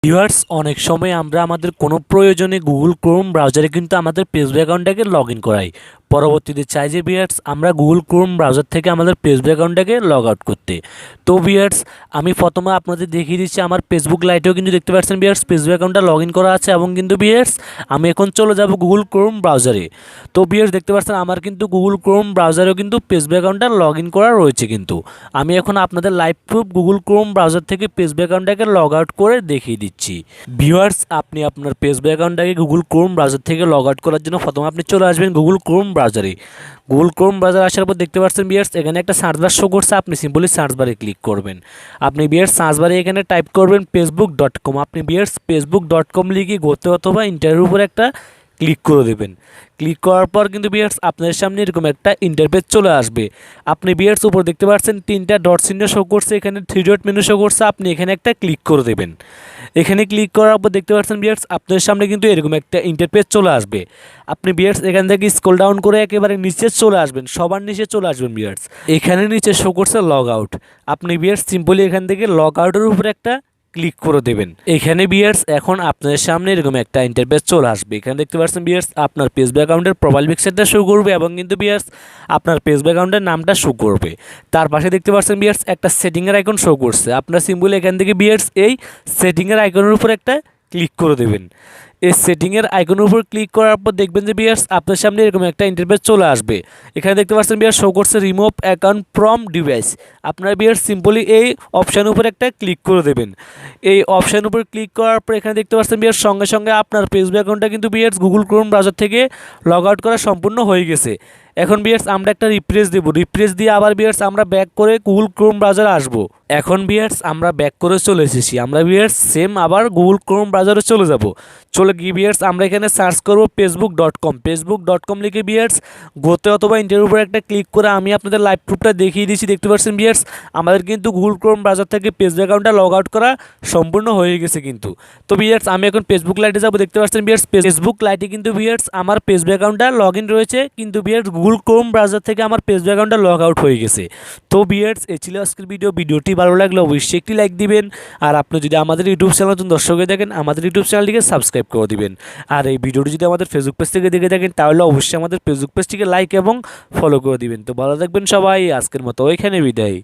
Viewers, অনেক সময় আমরা আমাদের কোনো প্রয়োজনে গুগল ক্রোম ব্রাউজারে কিন্তু আমাদের ফেসবুক অ্যাকাউন্টটাকে লগ ইন করাই। পরবর্তীতে চাই যে ভিউয়ার্স আমরা গুগল ক্রোম ব্রাউজার থেকে আমাদের ফেসবুক অ্যাকাউন্টটাকে লগ আউট করতে। তো ভিউয়ার্স, আমি প্রথমে আপনাদের দেখিয়ে দিচ্ছি আমার ফেসবুক লাইটেও কিন্তু দেখতে পাচ্ছেন ভিউয়ার্স ফেসবুক অ্যাকাউন্টটা লগ ইন করা আছে এবং কিন্তু ভিউয়ার্স আমি এখন চলে যাব গুগল ক্রোম ব্রাউজারে। তো ভিউয়ার্স দেখতে পাচ্ছেন আমার কিন্তু গুগল ক্রোম ব্রাউজারেও কিন্তু ফেসবুক অ্যাকাউন্টটা লগ ইন করা রয়েছে। কিন্তু আমি এখন আপনাদের live proof Google Chrome browser থেকে ফেসবুক অ্যাকাউন্টটাকে লগ আউট করে দেখিয়ে দিচ্ছি। ভিউয়ার্স, আপনি আপনার ফেসবুক অ্যাকাউন্টটাকে গুগল ক্রোম ব্রাউজার থেকে লগ আউট করার জন্য প্রথমে আপনি চলে আসবেন গুগল ক্রোম ব্রাউজারে। গুগল ক্রোম ব্রাউজার আসার পর দেখতে পাচ্ছেন ভিউয়ার্স এখানে একটা সার্চ বার শো করছে, আপনি সিম্পলি সার্চ বারে ক্লিক করবেন। আপনি ভিউয়ার্স সার্চ বারে এখানে টাইপ করবেন facebook.com। আপনি ভিউয়ার্স facebook.com লিখে গোতে অথবা ইন্টারভিউর উপর একটা ক্লিক করে দেবেন। ক্লিক করার পর কিন্তু ভিউয়ার্স আপনাদের সামনে এরকম একটা ইন্টারফেস চলে আসবে। আপনি ভিউয়ার্স উপর দেখতে পাচ্ছেন তিনটা ডট চিহ্ন শো করছে, এখানে 3 ডট মেনু শো করছে, আপনি এখানে একটা ক্লিক করে দেবেন। এখানে ক্লিক করার পর দেখতে পাচ্ছেন ভিউয়ার্স আপনাদের সামনে কিন্তু এরকম একটা ইন্টারফেস চলে আসবে। আপনি ভিউয়ার্স এখান থেকে স্ক্রল ডাউন করে একেবারে নিচে চলে আসবেন, সবার নিচে চলে আসবেন ভিউয়ার্স। এখানে নিচে শো করছে লগ আউট। আপনি ভিউয়ার্স সিম্পলি এখান থেকে লগ আউটের উপরে একটা ক্লিক করে দেবেন। এখানে ভিউয়ার্স এখন আপনাদের সামনে এরকম একটা ইন্টারফেস চলে আসবে। এখানে দেখতে পাচ্ছেন ভিউয়ার্স আপনার ফেসবুক অ্যাকাউন্টের প্রোফাইল পিকচারটা শো করবে এবং কিন্তু ভিউয়ার্স আপনার ফেসবুক অ্যাকাউন্টের নামটা শো করবে। তার পাশে দেখতে পাচ্ছেন ভিউয়ার্স একটা সেটিংয়ের আইকন শো করছে। আপনার সিম্বল এখান থেকে ভিউয়ার্স এই সেটিংয়ের আইকনের উপর একটা ক্লিক করে দেবেন। এই সেটিংয়ের আইকনের উপর ক্লিক করার পর দেখবেন যে ভিউয়ার্স আপনার সামনে এরকম একটা ইন্টারফেস চলে আসবে। এখানে দেখতে পাচ্ছেন ভিউয়ার্স শো করছে রিমুভ অ্যাকাউন্ট ফ্রম ডিভাইস। আপনার ভিউয়ার্স সিম্পলি এই অপশানের উপর একটা ক্লিক করে দেবেন। এই অপশানের উপর ক্লিক করার পর এখানে দেখতে পাচ্ছেন ভিউয়ার্স সঙ্গে সঙ্গে আপনার ফেসবুক অ্যাকাউন্টটা কিন্তু ভিউয়ার্স গুগল ক্রোম ব্রাউজার থেকে লগ আউট করা সম্পূর্ণ হয়ে গেছে। এখন ভিউয়ার্স আমরা একটা রিফ্রেশ দেব, রিফ্রেশ দিয়ে আবার ভিউয়ার্স আমরা ব্যাক করে গুগল ক্রোম ব্রাউজারে আসবো। এখন ভিউয়ার্স আমরা ব্যাক করে চলে এসেছি। আমরা ভিউয়ার্স সেম আবার গুগল ক্রোম ব্রাউজারে চলে যাব। চলে গিয়ে ভিউয়ার্স আমরা এখানে সার্চ করব facebook.com। facebook.com লিখে ভিউয়ার্স গোতে অথবা ইন্টারভিউর উপর একটা ক্লিক করে আমি আপনাদের লাইভ প্রুফটা দেখিয়ে দিচ্ছি। দেখতে পাচ্ছেন ভিউয়ার্স আমাদের কিন্তু গুগল ক্রোম ব্রাউজার থেকে ফেসবুক অ্যাকাউন্টটা লগ আউট করা সম্পূর্ণ হয়ে গেছে কিন্তু। তো ভিউয়ার্স আমি এখন ফেসবুক লাইটে যাব। দেখতে পাচ্ছেন ভিউয়ার্স ফেসবুক লাইটে কিন্তু ভিউয়ার্স আমার ফেসবুক অ্যাকাউন্টটা লগ ইন রয়েছে, কিন্তু ভিউয়ার্স গুগল ক্রোম ব্রাউজার থেকে আমার ফেসবুক অ্যাকাউন্টটা লগ আউট হয়ে গেছে। তো ভিউয়ার্স এই ছিল আজকের ভিডিওটি ভালো লাগলে অবশ্যই একটি লাইক দিবেন। আর আপনি যদি আমাদের ইউটিউব চ্যানেল নতুন দর্শক হয়ে থাকেন আমাদের ইউটিউব চ্যানেলটিকে সাবস্ক্রাইব করে দিবেন। আর এই ভিডিওটি যদি আমাদের ফেসবুক পেজ থেকে দেখে থাকেন তাহলে অবশ্যই আমাদের ফেসবুক পেজটিকে লাইক এবং ফলো করে দিবেন। তো ভালো থাকবেন সবাই, আজকের মতো ওইখানে বিদায়।